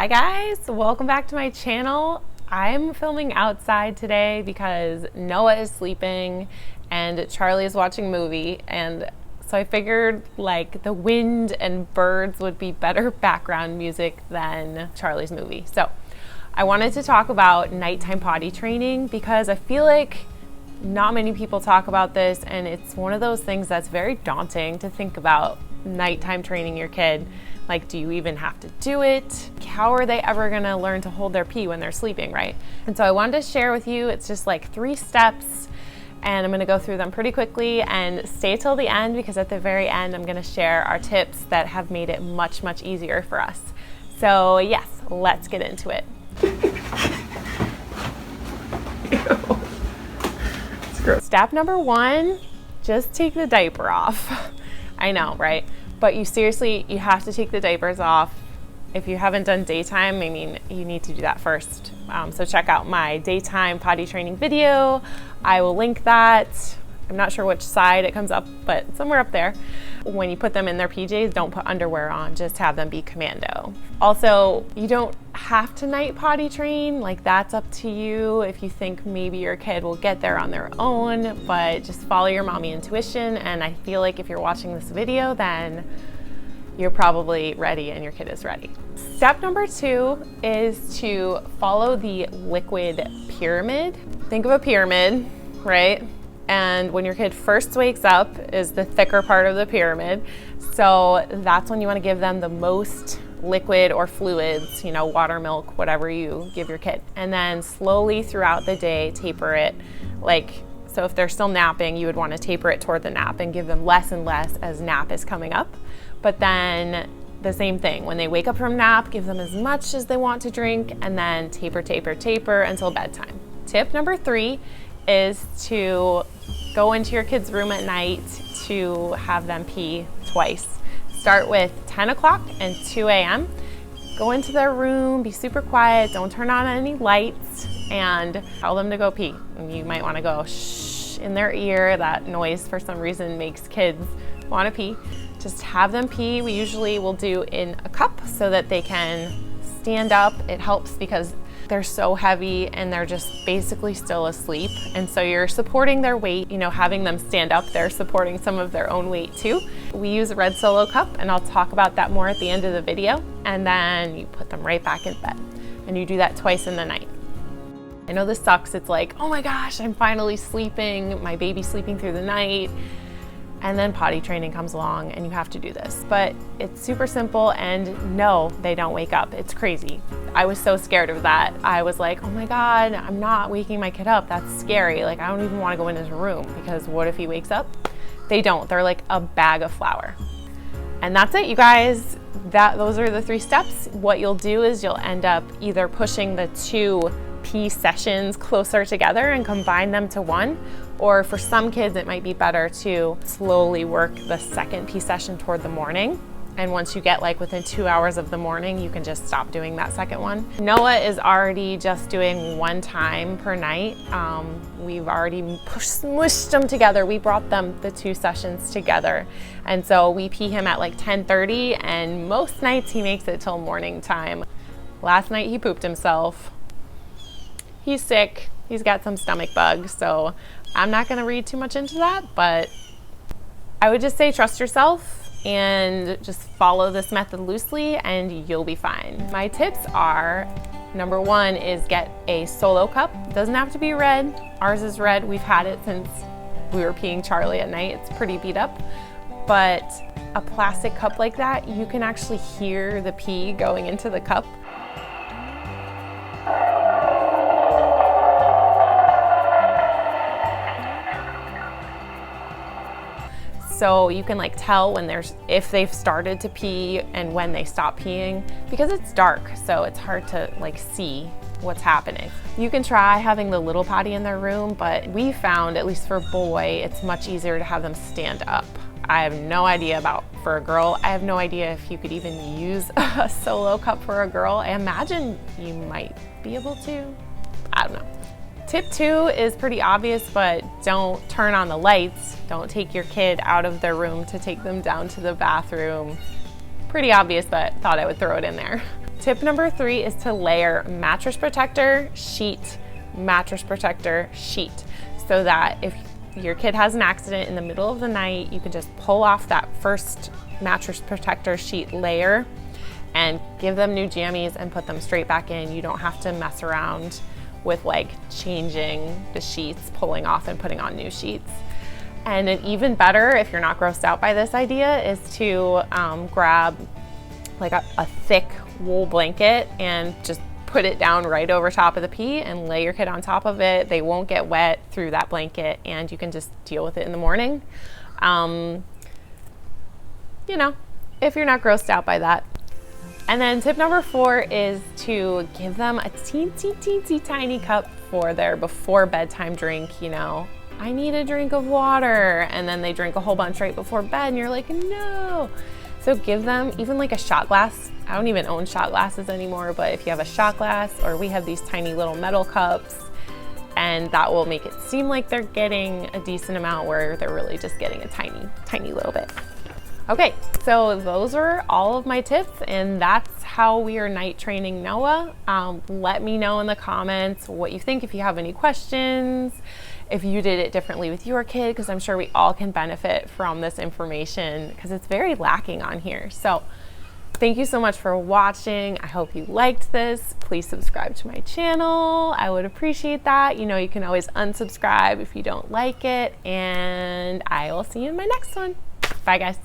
Hi guys, welcome back to my channel. I'm filming outside today because Noah is sleeping and Charlie is watching a movie, and so I figured like the wind and birds would be better background music than Charlie's movie. So I wanted to talk about nighttime potty training because I feel like not many people talk about this, and it's one of those things that's very daunting to think about nighttime training your kid. Like, do you even have to do it? How are they ever gonna learn to hold their pee when they're sleeping, right? And so I wanted to share with you, it's just like 3 steps, and I'm gonna go through them pretty quickly, and stay till the end because at the very end I'm gonna share our tips that have made it much, much easier for us. So yes, let's get into it. Step number 1, just take the diaper off. I know, right? But you have to take the diapers off. If you haven't done daytime, I mean, you need to do that first. So check out my daytime potty training video. I will link that. I'm not sure which side it comes up, but somewhere up there. When you put them in their PJs, don't put underwear on, just have them be commando. Also, you don't have to night potty train, like that's up to you if you think maybe your kid will get there on their own, but just follow your mommy intuition, and I feel like if you're watching this video, then you're probably ready and your kid is ready. Step number 2 is to follow the liquid pyramid. Think of a pyramid, right? And when your kid first wakes up is the thicker part of the pyramid. So that's when you want to give them the most liquid or fluids, you know, water, milk, whatever you give your kid. And then slowly throughout the day, taper it. So if they're still napping, you would want to taper it toward the nap and give them less and less as nap is coming up. But then the same thing, when they wake up from nap, give them as much as they want to drink, and then taper, taper, taper until bedtime. Tip number 3 is to go into your kid's room at night to have them pee twice. Start with 10 o'clock and 2 a.m. Go into their room, be super quiet, don't turn on any lights, and tell them to go pee. And you might want to go shh in their ear. That noise for some reason makes kids want to pee. Just have them pee. We usually will do in a cup so that they can stand up. It helps because they're so heavy and they're just basically still asleep. And so you're supporting their weight, you know, having them stand up, they're supporting some of their own weight too. We use a red Solo cup, and I'll talk about that more at the end of the video. And then you put them right back in bed, and you do that twice in the night. I know this sucks. It's like, oh my gosh, I'm finally sleeping. My baby's sleeping through the night. And then potty training comes along and you have to do this. But it's super simple, and no, they don't wake up. It's crazy. I was so scared of that. I was like, oh my God, I'm not waking my kid up. That's scary. Like, I don't even want to go in his room because what if he wakes up? They don't. They're like a bag of flour. And that's it, you guys. Those are the 3 steps. What you'll do is you'll end up either pushing the 2 pee sessions closer together and combine them to one, or for some kids it might be better to slowly work the second pee session toward the morning, and once you get like within 2 hours of the morning, you can just stop doing that second one. Noah is already just doing 1 time per night. We've already smushed them together. We brought them the 2 sessions together, and so we pee him at like 10:30, and most nights he makes it till morning time. Last night he pooped himself. He's sick. He's got some stomach bugs, so I'm not going to read too much into that, but I would just say trust yourself and just follow this method loosely and you'll be fine. My tips are, number 1 is get a Solo cup. It doesn't have to be red. Ours is red. We've had it since we were peeing Charlie at night. It's pretty beat up, but a plastic cup like that, you can actually hear the pee going into the cup. So you can like tell if they've started to pee and when they stop peeing, because it's dark, so it's hard to like see what's happening. You can try having the little potty in their room, but we found, at least for boy, it's much easier to have them stand up. I have no idea about for a girl. I have no idea if you could even use a Solo cup for a girl. I imagine you might be able to. I don't know. Tip 2 is pretty obvious, but don't turn on the lights. Don't take your kid out of their room to take them down to the bathroom. Pretty obvious, but thought I would throw it in there. Tip number 3 is to layer mattress protector, sheet, mattress protector, sheet, so that if your kid has an accident in the middle of the night, you can just pull off that first mattress protector sheet layer and give them new jammies and put them straight back in. You don't have to mess around with like changing the sheets, pulling off and putting on new sheets. And an even better, if you're not grossed out by this idea, is to grab like a thick wool blanket and just put it down right over top of the pee and lay your kid on top of it. They won't get wet through that blanket and you can just deal with it in the morning. You know, if you're not grossed out by that. And then tip number 4 is to give them a teensy tiny cup for their before bedtime drink. You know, I need a drink of water, and then they drink a whole bunch right before bed and you're like, no. So give them even like a shot glass. I don't even own shot glasses anymore, but if you have a shot glass, or we have these tiny little metal cups, and that will make it seem like they're getting a decent amount where they're really just getting a tiny little bit. Okay, so those are all of my tips, and that's how we are night training Noah. Let me know in the comments what you think, if you have any questions, if you did it differently with your kid, because I'm sure we all can benefit from this information because it's very lacking on here. So thank you so much for watching. I hope you liked this. Please subscribe to my channel. I would appreciate that. You know, you can always unsubscribe if you don't like it, and I will see you in my next one. Bye, guys.